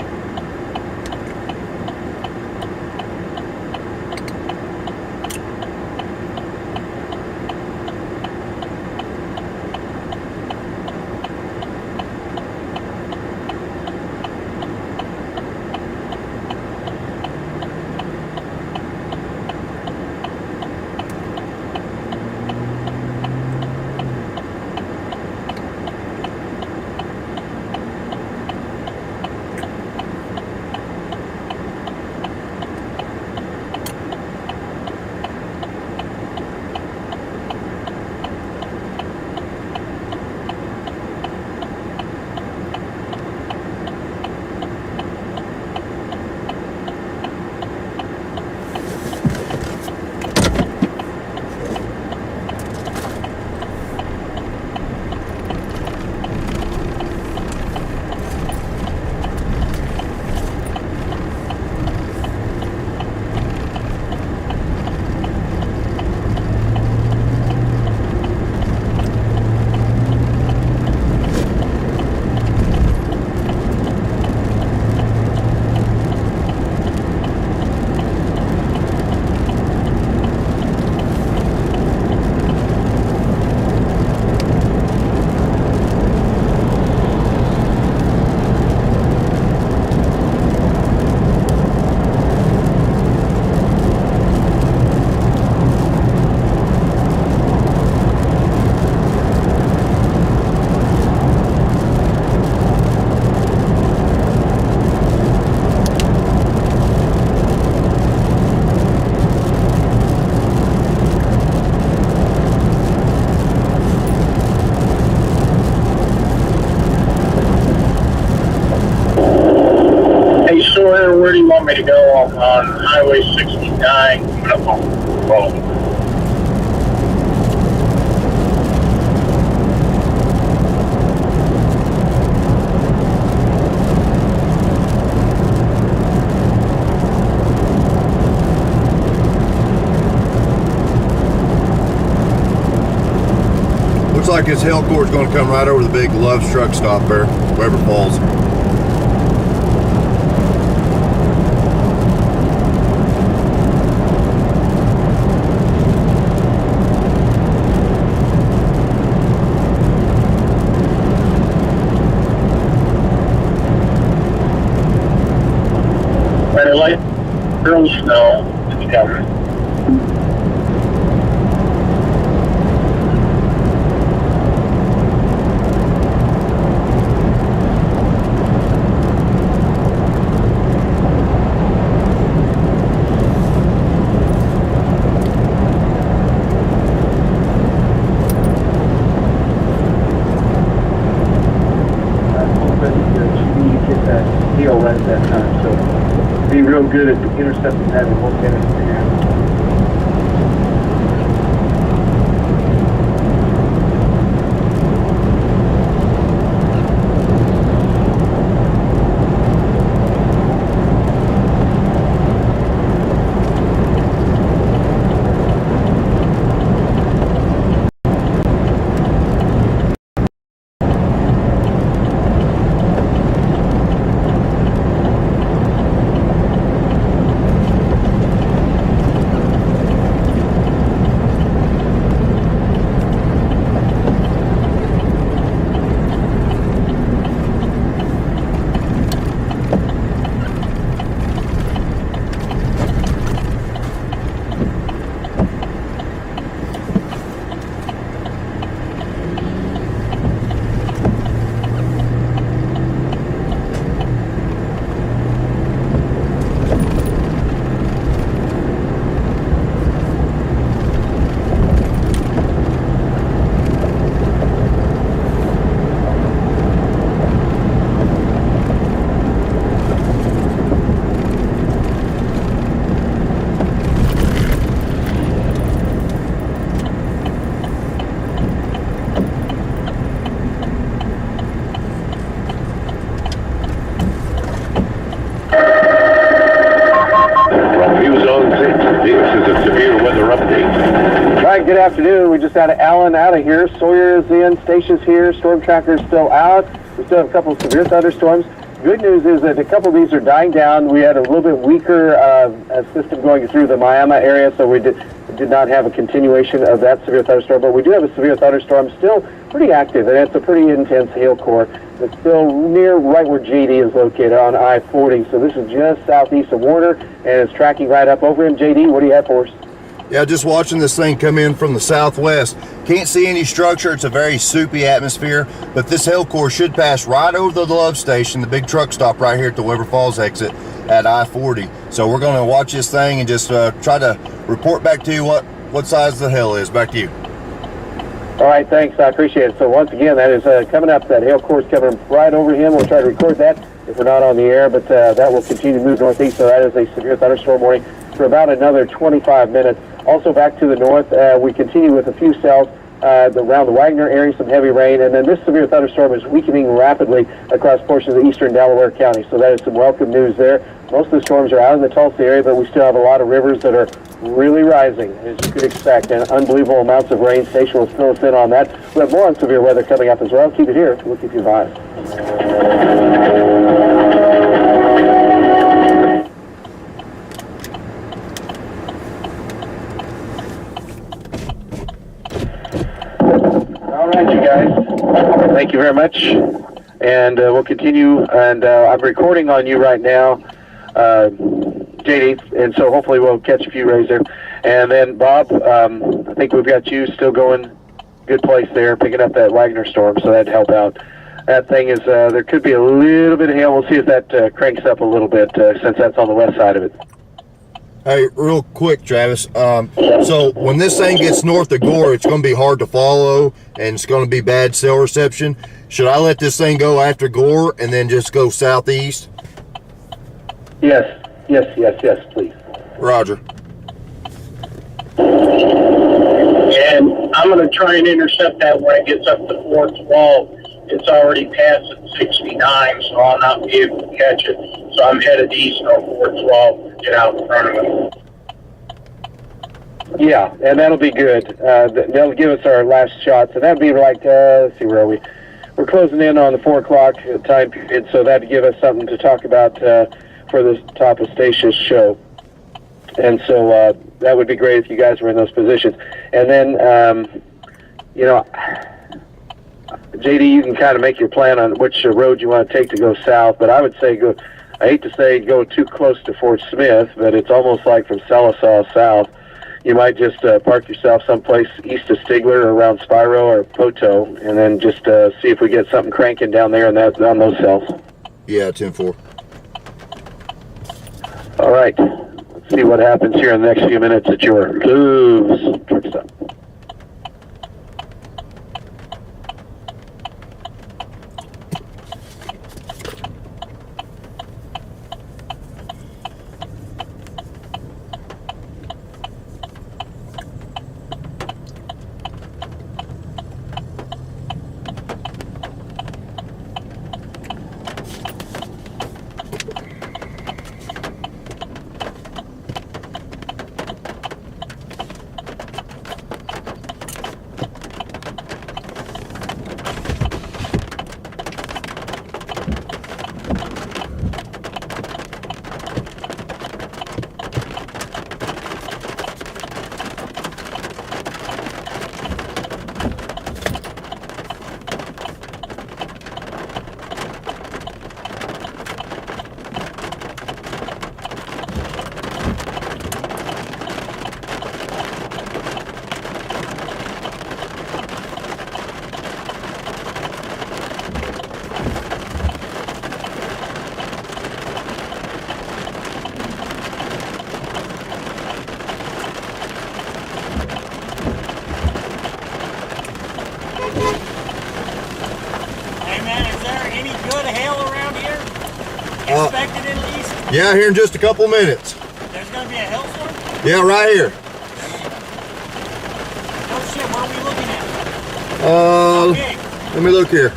Where do you want me to go on Highway 69 coming up on the road? Looks like his hell core is going to come right over the big Love's truck stop there, wherever it falls. Better let girls know it's coming. Get that deal right at that time, so be real good at intercepting that in 1 minute and a half. This is a severe weather update. All right, good afternoon. We just had Alan out of here. Sawyer is in, Stacia's here, Storm Tracker is still out. We still have a couple of severe thunderstorms. Good news is that a couple of these are dying down. We had a little bit weaker system going through the Miami area, so we did not have a continuation of that severe thunderstorm, but we do have a severe thunderstorm still pretty active, and it's a pretty intense hail core. It's still near right where JD is located on I-40, so this is just southeast of Warner, and it's tracking right up over him. JD, what do you have for us? Yeah, just watching this thing come in from the southwest. Can't see any structure. It's a very soupy atmosphere, but this hail core should pass right over the Love Station, the big truck stop right here at the Weber Falls exit at I-40. So we're going to watch this thing and just try to report back to you what size the hail is. Back to you. All right, thanks. I appreciate it. So once again, that is coming up. That hail core is coming right over him. We'll try to record that if we're not on the air, but that will continue to move northeast. So that is a severe thunderstorm warning for about another 25 minutes. Also back to the north, we continue with a few cells around the Wagner area, some heavy rain, and then this severe thunderstorm is weakening rapidly across portions of eastern Delaware County. So that is some welcome news there. Most of the storms are out in the Tulsa area, but we still have a lot of rivers that are really rising, as you could expect, and unbelievable amounts of rain. Station will fill us in on that. We have more on severe weather coming up as well. Keep it here. We'll keep you advised. All right, you guys. Thank you very much. And we'll continue. And I'm recording on you right now, JD. And so hopefully we'll catch a few rays there. And then, Bob, I think we've got you still going good place there, picking up that Wagner storm. So that'd help out. That thing is, there could be a little bit of hail. We'll see if that cranks up a little bit since that's on the west side of it. Hey, real quick, Travis. So when this thing gets north of Gore, it's going to be hard to follow, and it's going to be bad cell reception. Should I let this thing go after Gore and then just go southeast? Yes, please. Roger. And I'm going to try and intercept that when it gets up to 412. It's already past at 69, so I'll not be able to catch it. So I'm headed east on 412 to get out in front of it. Yeah, and that'll be good. They'll give us our last shots, and that'd be like, let's see, where are we? We're closing in on the 4 o'clock time period, so that'd give us something to talk about for the top of Stacia's show. And so that would be great if you guys were in those positions. And then, you know, JD, you can kind of make your plan on which road you want to take to go south, but I would say go, I hate to say go too close to Fort Smith, but it's almost like from Selisaw south. You might just park yourself someplace east of Stigler or around Spiro or Poto, and then just see if we get something cranking down there on those cells. Yeah, 10-4. All right. Let's see what happens here in the next few minutes at your Blues truck stop. Expected at least? Yeah, here in just a couple minutes. There's going to be a hailstorm? Yeah, right here. Oh shit, what are we looking at? Okay. Let me look here.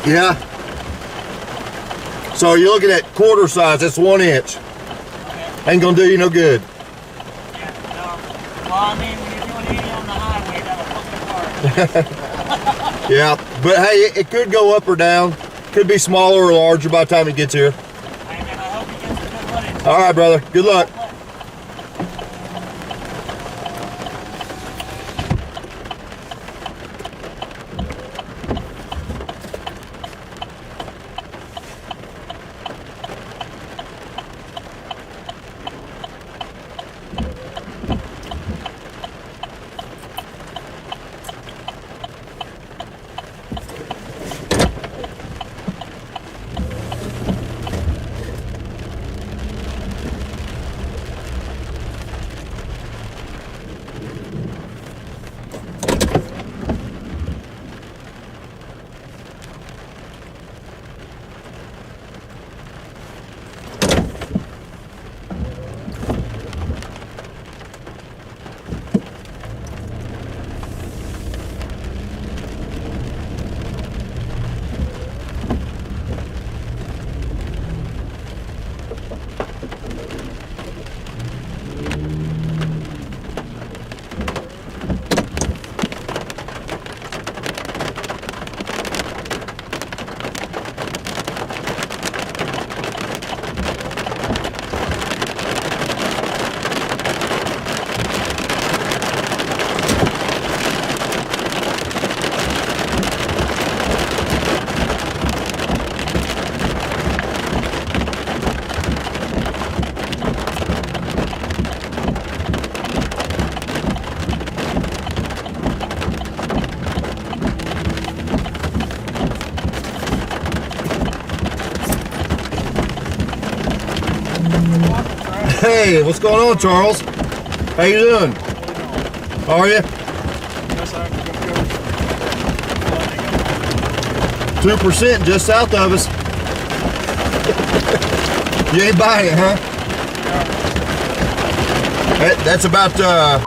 Yeah. So you're looking at quarter size. That's 1 inch. Okay. Ain't gonna do you no good. Yeah, no. Well, I mean, when you're doing 80 on the highway, that'll fucking hard. Yeah, but hey, it could go up or down. Could be smaller or larger by the time it gets here. Hey, man, I hope you get some good footage. All right, brother. Good luck. Hey, what's going on, Charles? How you doing? How are you? 2% just south of us. You ain't buying it, huh? That's about